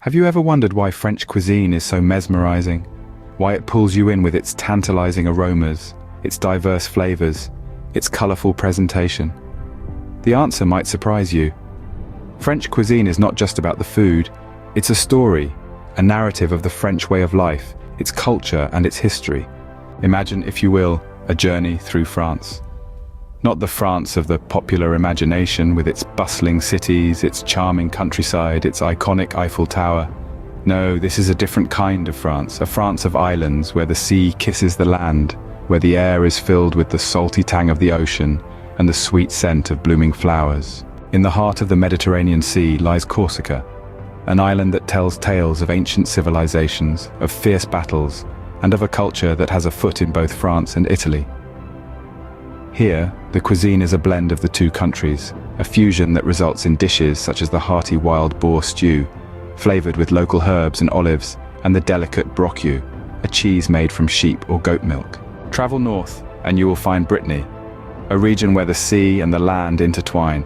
Have you ever wondered why French cuisine is so mesmerizing? Why it pulls you in with its tantalizing aromas, its diverse flavors, its colorful presentation? The answer might surprise you. French cuisine is not just about the food, it's a story, a narrative of the French way of life, its culture and its history. Imagine, if you will, a journey through France. Not the France of the popular imagination with its bustling cities, its charming countryside, its iconic Eiffel Tower. No, this is a different kind of France, a France of islands where the sea kisses the land, where the air is filled with the salty tang of the ocean and the sweet scent of blooming flowers. In the heart of the Mediterranean Sea lies Corsica, an island that tells tales of ancient civilizations, of fierce battles, and of a culture that has a foot in both France and Italy. Here, the cuisine is a blend of the two countries, a fusion that results in dishes such as the hearty wild boar stew, flavored with local herbs and olives, and the delicate brocchu, a cheese made from sheep or goat milk. Travel north, and you will find Brittany, a region where the sea and the land intertwine,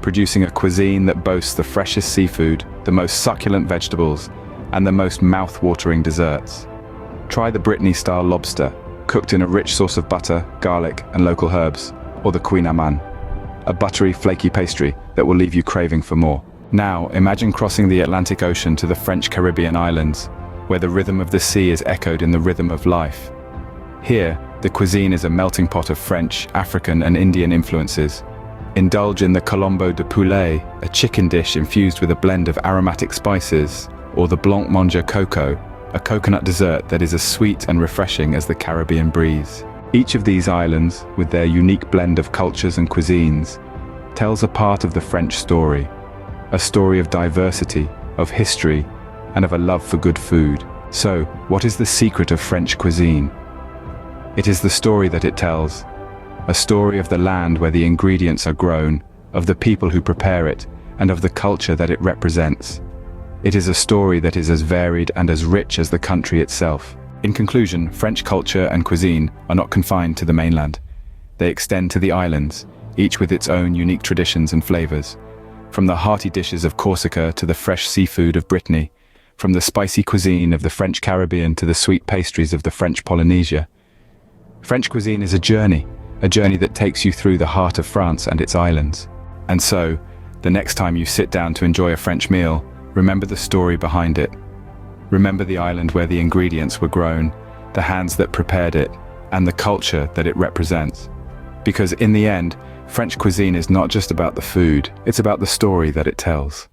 producing a cuisine that boasts the freshest seafood, the most succulent vegetables, and the most mouth-watering desserts. Try the Brittany-style lobster, cooked in a rich sauce of butter, garlic, and local herbs, or the cuisine amane, a buttery, flaky pastry that will leave you craving for more. Now, imagine crossing the Atlantic Ocean to the French Caribbean islands, where the rhythm of the sea is echoed in the rhythm of life. Here, the cuisine is a melting pot of French, African, and Indian influences. Indulge in the colombo de poulet, a chicken dish infused with a blend of aromatic spices, or the blanc manger coco, a coconut dessert that is as sweet and refreshing as the Caribbean breeze. Each of these islands, with their unique blend of cultures and cuisines, tells a part of the French story. A story of diversity, of history, and of a love for good food. So, what is the secret of French cuisine? It is the story that it tells. A story of the land where the ingredients are grown, of the people who prepare it, and of the culture that it represents. It is a story that is as varied and as rich as the country itself. In conclusion, French culture and cuisine are not confined to the mainland. They extend to the islands, each with its own unique traditions and flavors. From the hearty dishes of Corsica to the fresh seafood of Brittany, from the spicy cuisine of the French Caribbean to the sweet pastries of the French Polynesia. French cuisine is a journey that takes you through the heart of France and its islands. And so, the next time you sit down to enjoy a French meal, remember the story behind it. Remember the island where the ingredients were grown, the hands that prepared it, and the culture that it represents. Because in the end, French cuisine is not just about the food, it's about the story that it tells.